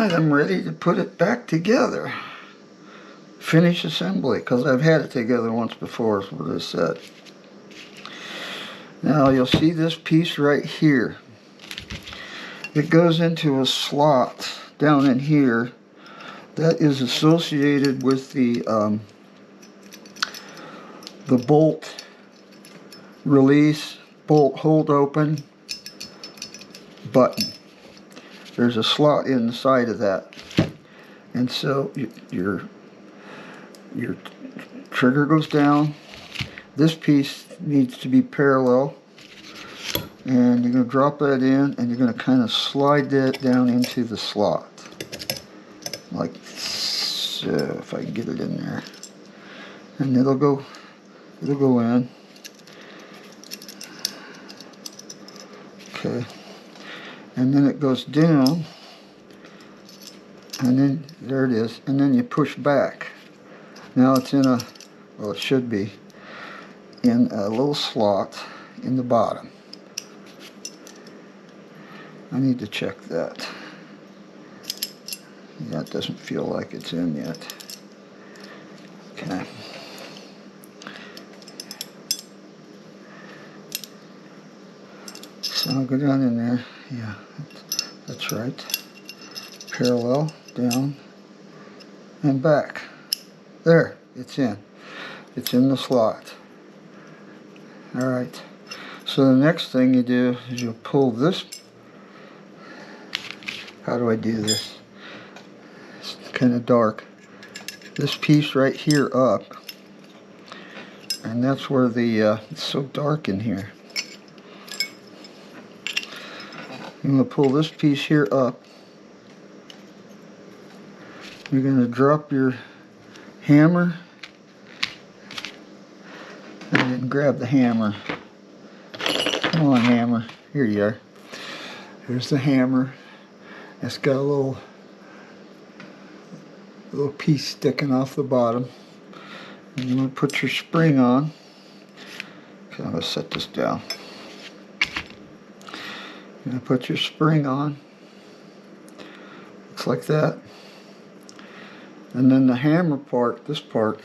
point I'm ready to put it back together. Finish assembly, because I've had it together once before, is what I said. Now you'll see this piece right here. It goes into a slot down in here that is associated with the bolt release, bolt hold open button. There's a slot inside of that, and so your trigger goes down. This piece needs to be parallel, and you're going to drop that in, and you're going to kind of slide that down into the slot like so, if I can get it in there, and it'll go in. Okay, and then it goes down, and then there it is, and then you push back. Now it's in a, well, it should be in a little slot in the bottom. I need to check that. Yeah, it doesn't feel like it's in yet. Okay. So I'll go down in there. Yeah, that's right. Parallel, down, and back. There, it's in. It's in the slot. Alright. So the next thing you do is you'll pull this. How do I do this? It's kind of dark. This piece right here up. And that's where the, it's so dark in here. I'm going to pull this piece here up. You're going to drop your hammer and then grab the hammer. Come on, hammer. Here you are. Here's the hammer. It's got a little piece sticking off the bottom. And you want to put your spring on. Okay, I'm going to set this down. You're going to put your spring on. Looks like that. And then the hammer part, this part,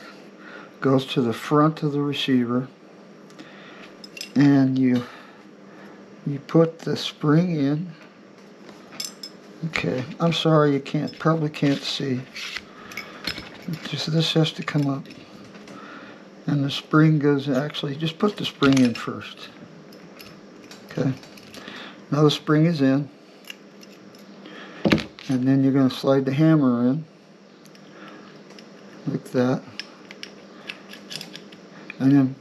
goes to the front of the receiver. And you put the spring in. Okay, I'm sorry you probably can't see. Just this has to come up. And the spring goes, actually, just put the spring in first. Okay. Now the spring is in, and then you're going to slide the hammer in, like that, and then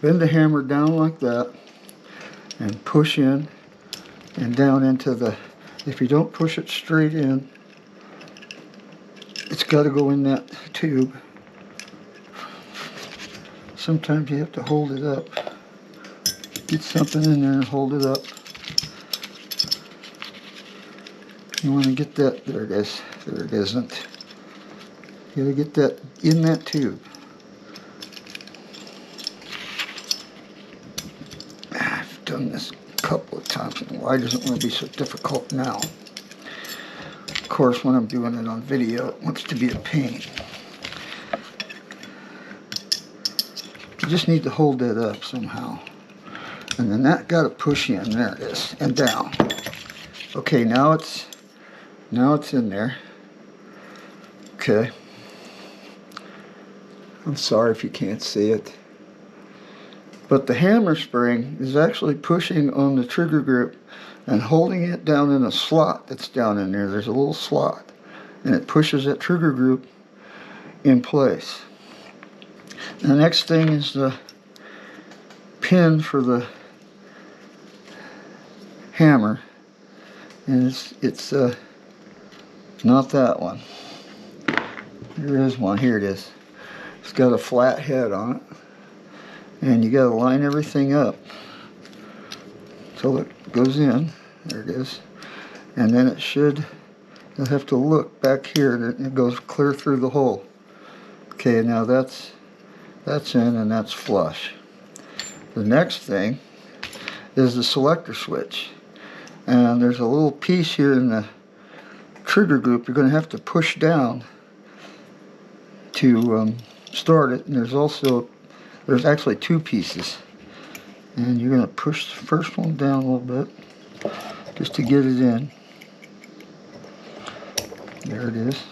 bend the hammer down like that, and push in, and down into the, if you don't push it straight in, it's got to go in that tube. Sometimes you have to hold it up, get something in there and hold it up. You want to get that, there it is, there it isn't. You got to get that in that tube. I've done this a couple of times, and why does it want to be so difficult now? Of course, when I'm doing it on video, it wants to be a pain. You just need to hold that up somehow. And then that got to push in, there it is, and down. Okay, now it's in there. Okay. I'm sorry if you can't see it. But the hammer spring is actually pushing on the trigger grip and holding it down in a slot that's down in there. There's a little slot. And it pushes that trigger group in place. The next thing is the pin for the hammer. And it's not that one. There is one. Here it is. It's got a flat head on it. And you got to line everything up until it goes in. There it is. And then it should, you'll have to look back here and it goes clear through the hole. Okay, now that's in and that's flush. The next thing is the selector switch. And there's a little piece here in trigger group, you're going to have to push down to start it. And there's actually two pieces. And you're going to push the first one down a little bit just to get it in. There it is.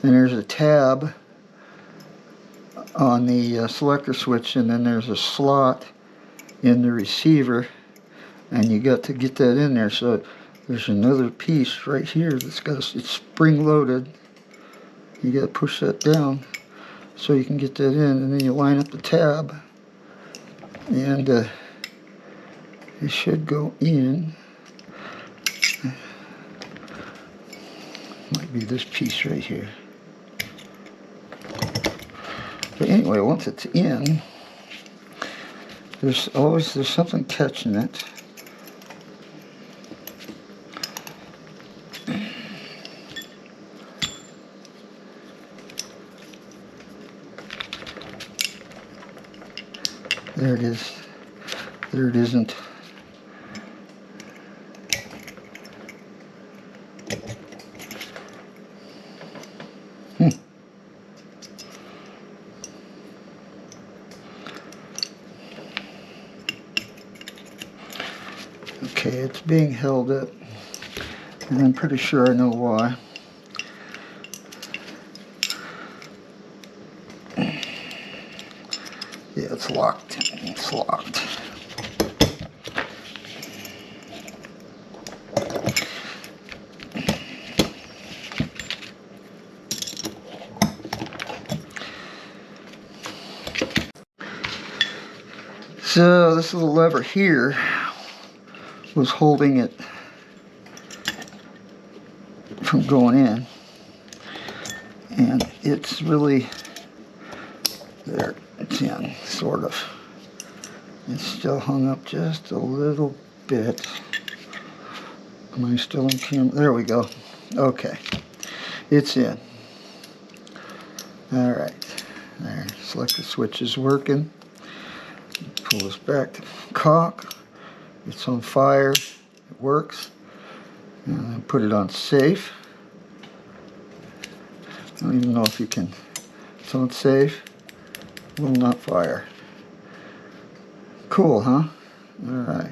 And there's a tab on the selector switch, and then there's a slot in the receiver, and you got to get that in there. So there's another piece right here that's it's spring loaded. You got to push that down so you can get that in, and then you line up the tab, and it should go in. Might be this piece right here. But anyway, once it's in, there's something catching it. There it is. There it isn't. Okay, it's being held up, and I'm pretty sure I know why. Yeah, it's locked. It's locked. So this little lever here was holding it from going in, and it's really there. It's in, sort of. It's still hung up just a little bit. Am I still in camera? There we go. Okay, it's in. All right, there. Selector switch is working. Pull this back to cock. It's on fire. It works. And then put it on safe. I don't even know if you can. It's on safe. Will not fire. Cool, huh? All right.